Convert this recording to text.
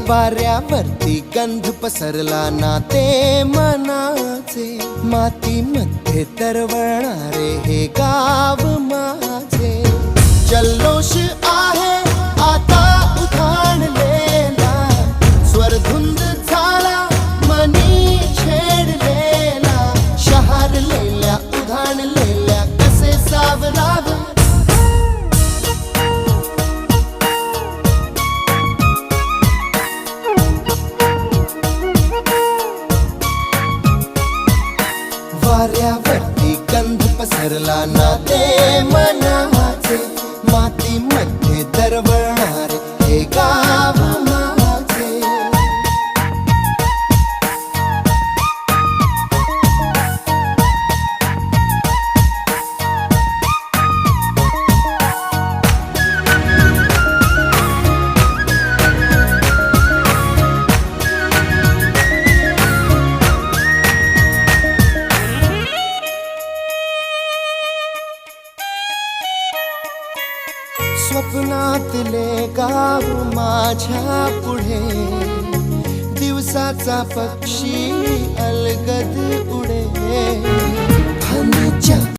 वाऱ्यावरती गंध पसरला ना ते मनाचे, मातीमध्ये तरवळणारे हे गाव माझे. जल्लोष आहे आता उधाणलेला, स्वरधुंद झाला मनी छेडलेला. शहारलेल्या उधाणलेल्या कसे सावरावे, वाऱ्यावरती गंध पसरला ना ते मनाचे, मातीमध्ये दरवळणारे हे गाव माझे. स्वप्नातले गाव माझ्या पुढे, दिवसाचा पक्षी अलगद उडे.